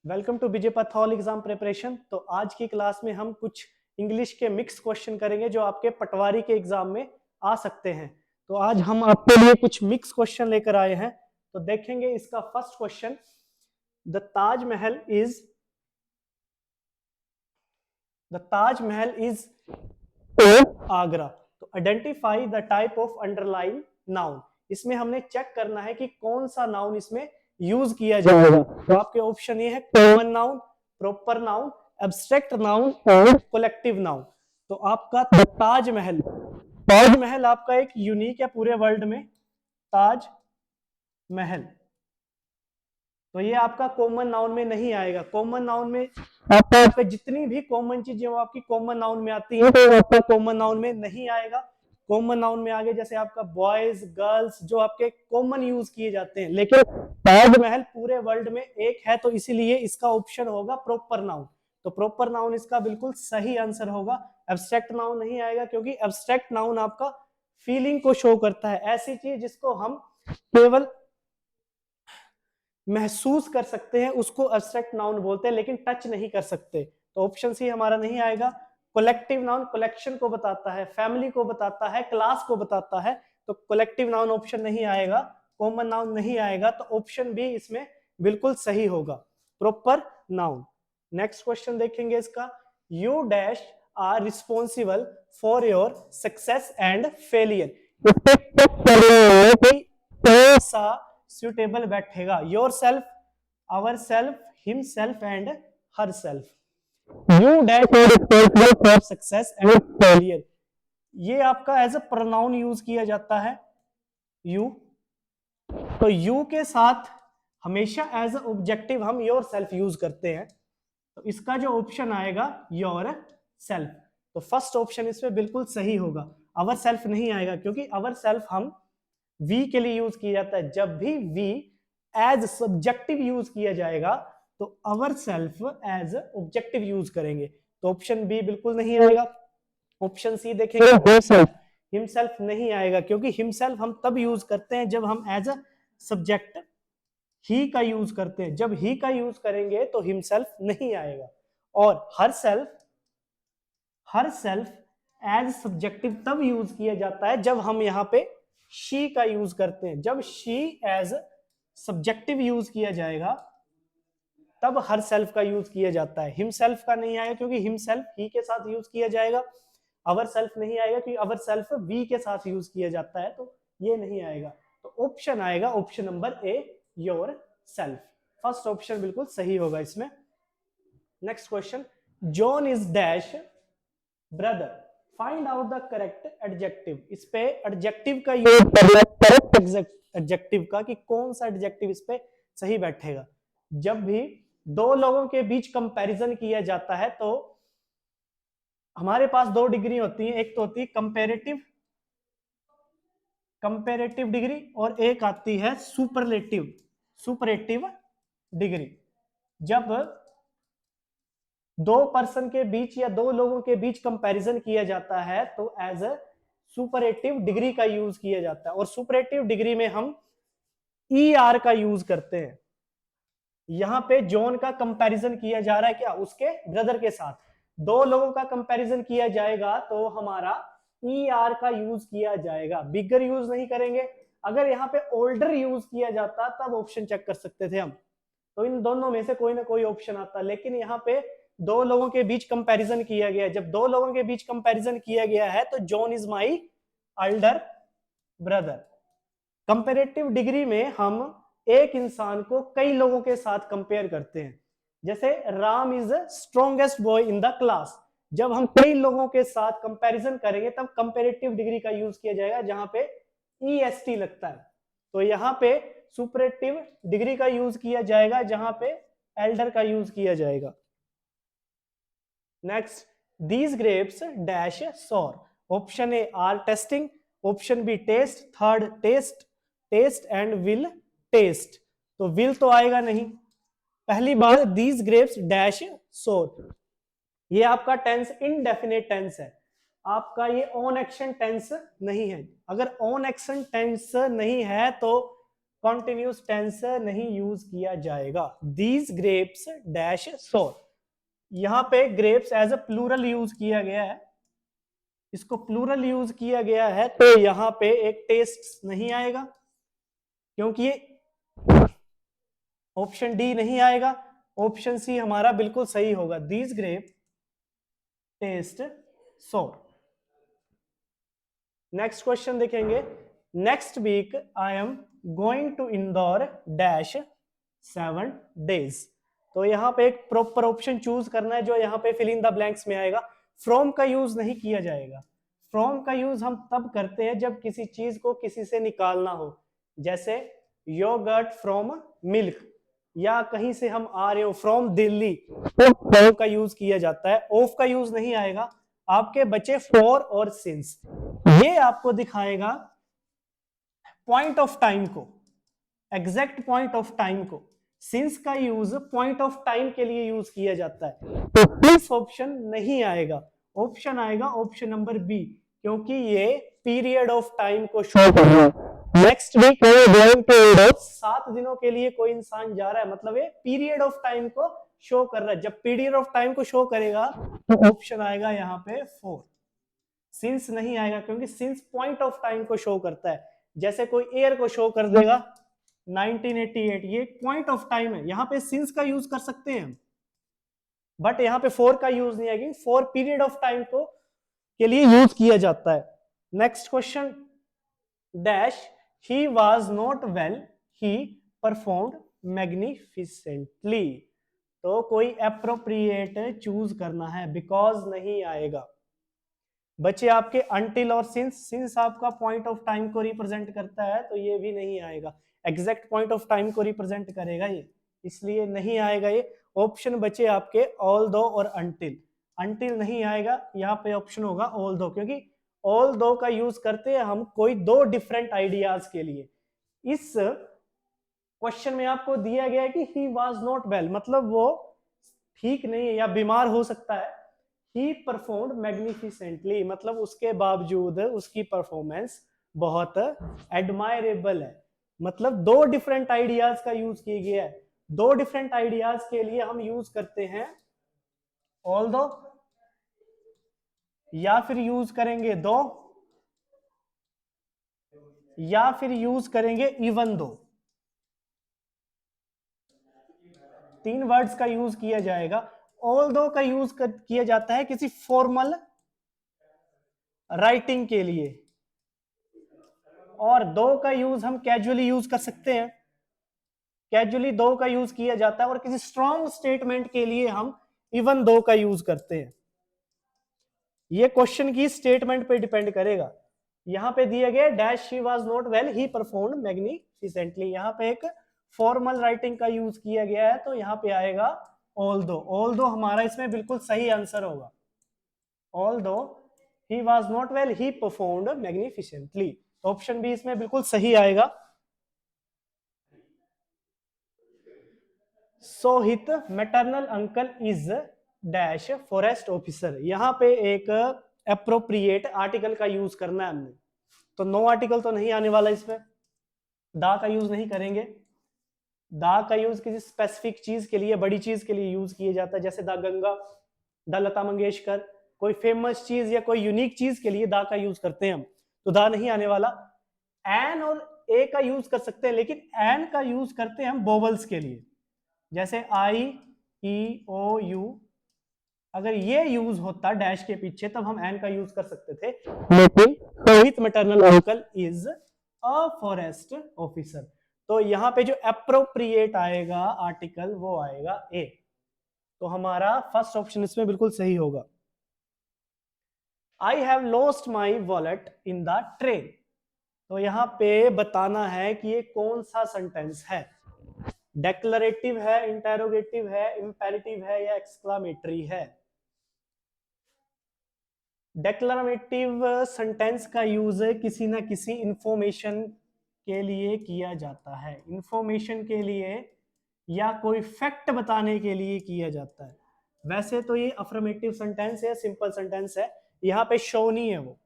Welcome to Vijay पथौल exam preparation. तो आज की क्लास में हम कुछ इंग्लिश के मिक्स क्वेश्चन करेंगे जो आपके पटवारी के एग्जाम में आ सकते हैं। तो आज हम आपके लिए कुछ मिक्स क्वेश्चन लेकर आए हैं। तो देखेंगे इसका first question, the Taj Mahal is Agra. तो identify the type of underline noun. इसमें हमने चेक करना है कि कौन सा नाउन इसमें यूज किया जाएगा। तो आपके ऑप्शन ये है common noun, proper noun, abstract noun और कलेक्टिव नाउन। तो आपका ताजमहल आपका एक यूनिक है पूरे वर्ल्ड में, ताज महल। तो ये आपका कॉमन नाउन में नहीं आएगा। कॉमन नाउन में आपका जितनी भी कॉमन चीजें वो आपकी कॉमन नाउन में आती है, तो आपका कॉमन नाउन में नहीं आएगा। कॉमन नाउन में आगे जैसे आपका बॉयज, गर्ल्स जो आपके कॉमन यूज किए जाते हैं, लेकिन ताजमहल पूरे वर्ल्ड में एक है, तो इसीलिए इसका ऑप्शन होगा प्रॉपर नाउन। तो प्रॉपर नाउन इसका बिल्कुल सही आंसर होगा। एब्स्ट्रैक्ट नाउन नहीं आएगा, क्योंकि एब्स्ट्रैक्ट नाउन आपका फीलिंग को शो करता है, ऐसी चीज जिसको हम केवल महसूस कर सकते हैं उसको एब्स्ट्रैक्ट नाउन बोलते हैं, लेकिन टच नहीं कर सकते। तो ऑप्शन सी हमारा नहीं आएगा। कलेक्टिव नाउन कलेक्शन को बताता है, फैमिली को बताता है, क्लास को बताता है, तो कलेक्टिव नाउन ऑप्शन नहीं आएगा। कॉमन नाउन नहीं आएगा, तो ऑप्शन बी इसमें बिल्कुल सही होगा, प्रॉपर नाउन। नेक्स्ट क्वेश्चन देखेंगे इसका, you dash are responsible for your success and failure. Suitable बैठेगा, yourself, ourself, himself and herself. You dash responsible for success and failure, ये आपका as a pronoun use किया जाता है, you. तो you के साथ हमेशा एज अ ऑब्जेक्टिव हम योर सेल्फ यूज करते हैं, तो इसका जो ऑप्शन आएगा योर सेल्फ। तो फर्स्ट ऑप्शन इसमें बिल्कुल सही होगा। आवर सेल्फ नहीं आएगा, क्योंकि आवर सेल्फ हम वी के लिए यूज किया जाता है। जब भी वी एज सब्जेक्टिव यूज किया जाएगा तो our self as objective use करेंगे, तो ऑप्शन बी बिल्कुल नहीं आएगा। ऑप्शन सी देखेंगे, हिमसेल्फ नहीं आएगा, क्योंकि हिमसेल्फ हम तब यूज करते हैं जब हम एज अ सब्जेक्ट ही का यूज करते हैं। जब ही का यूज करेंगे तो हिमसेल्फ नहीं आएगा। और हर सेल्फ एज सब्जेक्टिव तब यूज किया जाता है जब हम यहाँ पे शी का यूज करते हैं। जब शी एज सब्जेक्टिव यूज किया जाएगा तब हर सेल्फ का यूज किया जाता है, हिम सेल्फ का नहीं आएगा, क्योंकि हिम सेल्फ ही के साथ यूज किया जाएगा। अवर सेल्फ नहीं आएगा, क्योंकि अवर सेल्फ वी के साथ यूज किया जाता है, तो ये नहीं आएगा। तो ऑप्शन आएगा option number A, your self. First option बिल्कुल सही होगा इसमें। Next question, John is dash brother, find out the correct adjective. इस पे एडजेक्टिव का यूज करना, करेक्ट एडजेक्टिव का, कि कौन सा एडजेक्टिव इस पे सही बैठेगा। जब भी दो लोगों के बीच कंपैरिजन किया जाता है तो हमारे पास दो डिग्री होती है, एक तो होती है कंपैरेटिव डिग्री और एक आती है सुपरलेटिव डिग्री। जब दो पर्सन के बीच या दो लोगों के बीच कंपैरिजन किया जाता है तो एज अ सुपरलेटिव डिग्री का यूज किया जाता है, और सुपरलेटिव डिग्री में हम ER का यूज करते हैं। यहां पे जॉन का कंपैरिजन किया जा रहा है क्या, उसके ब्रदर के साथ। दो लोगों का कंपैरिजन किया जाएगा तो हमारा ER का यूज किया जाएगा, बिगर यूज नहीं करेंगे। अगर यहाँ पे ओल्डर यूज किया जाता तब ऑप्शन चेक कर सकते थे हम, तो इन दोनों में से कोई ना कोई ऑप्शन आता। लेकिन यहाँ पे दो लोगों के बीच कंपैरिजन किया गया है। जब दो लोगों के बीच कंपैरिजन किया गया है तो John is my elder brother. Comparative degree में हम एक इंसान को कई लोगों के साथ कंपेयर करते हैं, जैसे Ram is the strongest boy in the class. जब हम कई लोगों के साथ कंपैरिजन करेंगे तब कंपैरेटिव डिग्री का यूज किया जाएगा, जहां पे EST लगता है। तो यहाँ पे सुपरलेटिव डिग्री का यूज किया जाएगा, जहां पे एल्डर का यूज किया जाएगा। Next, these grapes dash sour. Option A are tasting, option B taste, third taste and will taste. तो विल तो आएगा नहीं। पहली बार दीज ग्रेप्स डैश सोर, ये आपका टेंस इनडेफिनेट टेंस है, आपका ये ऑन एक्शन टेंस नहीं है। अगर ऑन एक्शन टेंस नहीं है तो कॉन्टिन्यूस टेंस नहीं यूज किया जाएगा। दीज ग्रेप्स डैश सोर, यहां पे grapes as a plural use किया गया है, इसको प्लूरल यूज किया गया है, तो यहां पे एक टेस्ट नहीं आएगा क्योंकि ये ऑप्शन डी नहीं आएगा, ऑप्शन सी हमारा बिल्कुल सही होगा। These grape taste sour. Next question देखेंगे। Next week I am going to Indore dash 7 days। तो यहाँ पे एक प्रॉपर ऑप्शन चूज करना है जो यहाँ पे फिल इन द ब्लैंक्स में आएगा। फ्रॉम का यूज नहीं किया जाएगा। फ्रॉम का यूज हम तब करते हैं जब किसी चीज को किसी से निकालना हो, जैसे योगर्ट फ्रॉम मिल्क, या कहीं से हम आ रहे हो फ्रॉम दिल्ली, तो फ्रॉम का यूज किया जाता है। ऑफ का यूज नहीं आएगा। आपके बचे फॉर और सिंस, ये आपको दिखाएगा पॉइंट ऑफ टाइम को, एग्जैक्ट पॉइंट ऑफ टाइम को। सिंस का यूज पॉइंट ऑफ टाइम के लिए यूज किया जाता है, तो इस ऑप्शन नहीं आएगा। ऑप्शन आएगा ऑप्शन नंबर बी, क्योंकि ये पीरियड ऑफ टाइम को शो कर रहा है। नेक्स्ट वीक 7 दिनों के लिए कोई इंसान जा रहा है, मतलब ये पीरियड ऑफ टाइम को शो कर रहा है। जब पीरियड ऑफ टाइम को शो करेगा तो ऑप्शन आएगा यहाँ पे 4। सिंस नहीं आएगा क्योंकि सिंस पॉइंट ऑफ टाइम को शो करता है। जैसे कोई ईयर को शो कर देगा 1988, ये पॉइंट ऑफ टाइम है, यहाँ पे सिंस का यूज कर सकते हैं, बट यहाँ पे 4 का यूज नहीं आएगी। 4 पीरियड ऑफ टाइम को के लिए यूज किया जाता है। Next question, dash he was not well he performed magnificently. तो कोई एप्रोप्रिएट चूज करना है, बिकॉज नहीं आएगा। बच्चे आपके अनटिल और सिंस, सिंस आपका पॉइंट ऑफ टाइम को रिप्रेजेंट करता है, तो ये भी नहीं आएगा। एग्जैक्ट पॉइंट ऑफ टाइम को रिप्रेजेंट करेगा ये, इसलिए नहीं आएगा ये। ऑप्शन बचे आपके ऑल दो और अनटिल। अनटिल नहीं आएगा, यहाँ पे ऑप्शन होगा ऑल दो, क्योंकि ऑल दो का यूज करते हैं हम कोई दो डिफरेंट आइडियाज के लिए। इस क्वेश्चन में आपको दिया गया है कि ही वाज नॉट वेल, मतलब वो ठीक नहीं है या बीमार हो सकता है। ही परफॉर्म्ड मैग्निफिसेंटली, मतलब उसके बावजूद उसकी परफॉर्मेंस बहुत एडमायरेबल है। मतलब दो डिफरेंट आइडियाज का यूज किया गया है। दो डिफरेंट आइडियाज के लिए हम यूज करते हैं ऑल्दो, या फिर यूज करेंगे दो, या फिर यूज करेंगे इवन दो। 3 वर्ड्स का यूज किया जाएगा। ऑल्दो का यूज किया जाता है किसी फॉर्मल राइटिंग के लिए, और दो का यूज हम कैजुअली यूज कर सकते हैं। कैजुअली दो का यूज किया जाता है, और किसी स्ट्रॉन्ग स्टेटमेंट के लिए हम इवन दो का यूज करते हैं। ये क्वेश्चन की स्टेटमेंट पे डिपेंड करेगा। यहां पे दिया गया dash she was not well he performed magnificently, यहां पे एक फॉर्मल राइटिंग का यूज किया गया है, तो यहां पे आएगा ऑल्दो। ऑल्दो हमारा इसमें बिल्कुल सही आंसर होगा। Although he was not well he performed magnificently, option B इसमें बिल्कुल सही आएगा। Sohit maternal uncle is dash forest officer, यहां पे एक एप्रोप्रिएट आर्टिकल का यूज करना है हमने, तो नो आर्टिकल तो नहीं आने वाला इसमें। दा का यूज नहीं करेंगे। दा का यूज किसी स्पेसिफिक चीज के लिए, बड़ी चीज के लिए यूज किया जाता है, जैसे दा गंगा, दा लता मंगेशकर। कोई फेमस चीज या कोई यूनिक चीज के लिए दा का यूज करते हैं हम, तो दा नहीं आने वाला। एन और ए का यूज कर सकते हैं, लेकिन एन का यूज करते हैं हम वोवल्स के लिए, जैसे आई ई ओ यू। अगर ये यूज होता डैश के पीछे तब हम एन का यूज कर सकते थे, लेकिन Sohit maternal uncle is a forest officer, तो यहां पे जो एप्रोप्रिएट आएगा आर्टिकल वो आएगा ए, तो हमारा फर्स्ट ऑप्शन इसमें बिल्कुल सही होगा। I have lost my wallet in the train, तो यहां पे बताना है कि ये कौन सा सेंटेंस है, डेक्लरेटिव है, इंटेरोगेटिव है, इंपेरेटिव है या एक्सक्लामेटरी है। डेक्लरेटिव सेंटेंस का यूज किसी ना किसी इंफॉर्मेशन के लिए किया जाता है, इंफॉर्मेशन के लिए या कोई फैक्ट बताने के लिए किया जाता है। वैसे तो ये अफर्मेटिव सेंटेंस है, सिंपल सेंटेंस है, यहाँ पे शो नहीं है वो,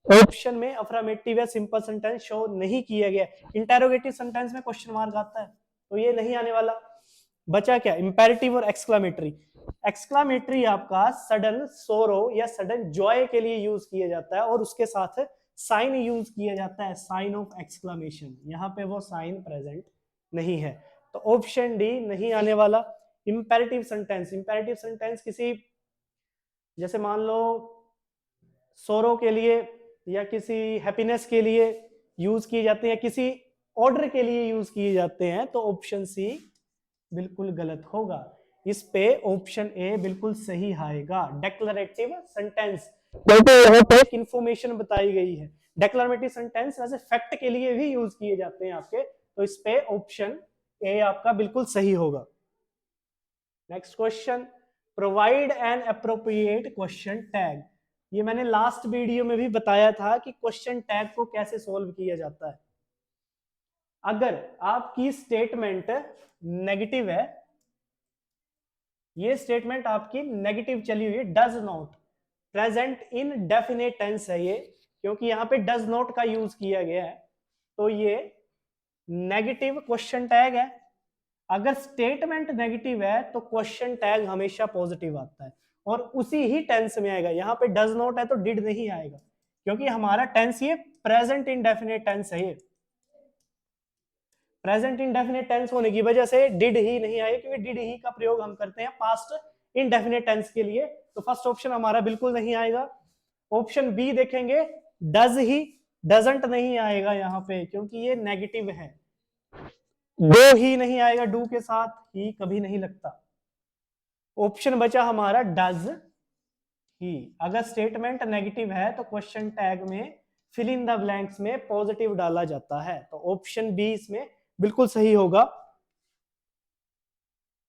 ऑप्शन में अफर्मेटिव या सिंपल सेंटेंस शो नहीं किया गया। इंटेरोगेटिव सेंटेंस में क्वेश्चन मार्क आता है, तो ये नहीं आने वाला। बचा क्या, इंपेरेटिव और एक्सक्लामेटरी। एक्सक्लामेटरी आपका सडन सोरो या सडन जॉय के लिए यूज किया जाता है, और उसके साथ साइन यूज किया जाता है, साइन ऑफ एक्सक्लामेशन। यहाँ पे वो साइन प्रेजेंट नहीं है, तो ऑप्शन डी नहीं आने वाला। इंपेरेटिव सेंटेंस, इंपेरेटिव सेंटेंस किसी, जैसे मान लो सोरो के लिए या किसी हैप्पीनेस के लिए यूज किए जाते हैं, किसी ऑर्डर के लिए यूज किए जाते हैं, तो ऑप्शन सी बिल्कुल गलत होगा। इस पे ऑप्शन ए बिल्कुल सही आएगा। डेक्लरेटिव सेंटेंस, यहाँ पे एक इंफॉर्मेशन बताई गई है। डेक्लरेटिव सेंटेंस वैसे फैक्ट के लिए भी यूज किए जाते हैं आपके, तो इस पे ऑप्शन ए आपका बिल्कुल सही होगा। Next question, provide an appropriate question tag. ये मैंने लास्ट वीडियो में भी बताया था कि क्वेश्चन टैग को कैसे सोल्व किया जाता है। अगर आपकी स्टेटमेंट नेगेटिव है, ये स्टेटमेंट आपकी नेगेटिव चली हुई है, does not, present indefinite tense है ये, क्योंकि यहां पे डज नॉट का यूज किया गया है, तो ये नेगेटिव क्वेश्चन टैग है। अगर स्टेटमेंट नेगेटिव है तो क्वेश्चन टैग हमेशा पॉजिटिव आता है, और उसी ही टेंस में आएगा। यहाँ पे डज नॉट है तो डिड नहीं आएगा, क्योंकि हमारा टेंस ये प्रेजेंट इंडेफिनिट टेंस है। ये प्रेजेंट इंडेफिनिट टेंस होने की वजह से डिड ही नहीं आएगा, क्योंकि डिड ही का प्रयोग हम करते हैं पास्ट इंडेफिनिट टेंस के लिए। तो फर्स्ट ऑप्शन हमारा बिल्कुल नहीं आएगा। ऑप्शन बी देखेंगे, डज ही, डजंट नहीं आएगा यहाँ पे, क्योंकि ये नेगेटिव है। डू ही नहीं आएगा, डू के साथ ही कभी नहीं लगता। ऑप्शन बचा हमारा डज ही। अगर स्टेटमेंट नेगेटिव है तो क्वेश्चन टैग में फिल इन द ब्लैंक्स में पॉजिटिव डाला जाता है, तो ऑप्शन बी इसमें बिल्कुल सही होगा।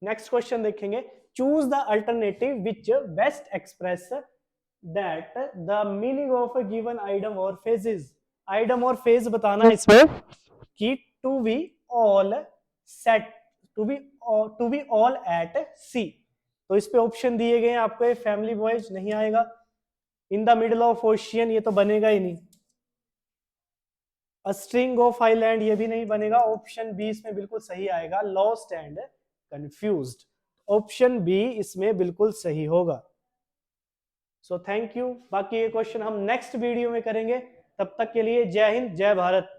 नेक्स्ट क्वेश्चन देखेंगे, choose the alternative which best express that the meaning of a given item or phrase is. Item or phrase बताना है इसमें कि to be all set, to be all at sea. तो इस पे ऑप्शन दिए गए हैं आपको, फैमिली वॉयज नहीं आएगा। In the middle of ocean, ये तो बनेगा ही नहीं। अ स्ट्रिंग ऑफ आइलैंड, ये भी नहीं बनेगा। ऑप्शन बी इसमें बिल्कुल सही आएगा, lost and confused. Option B इसमें बिल्कुल सही होगा। So thank you. बाकी ये क्वेश्चन हम नेक्स्ट वीडियो में करेंगे। तब तक के लिए जय हिंद, जय भारत।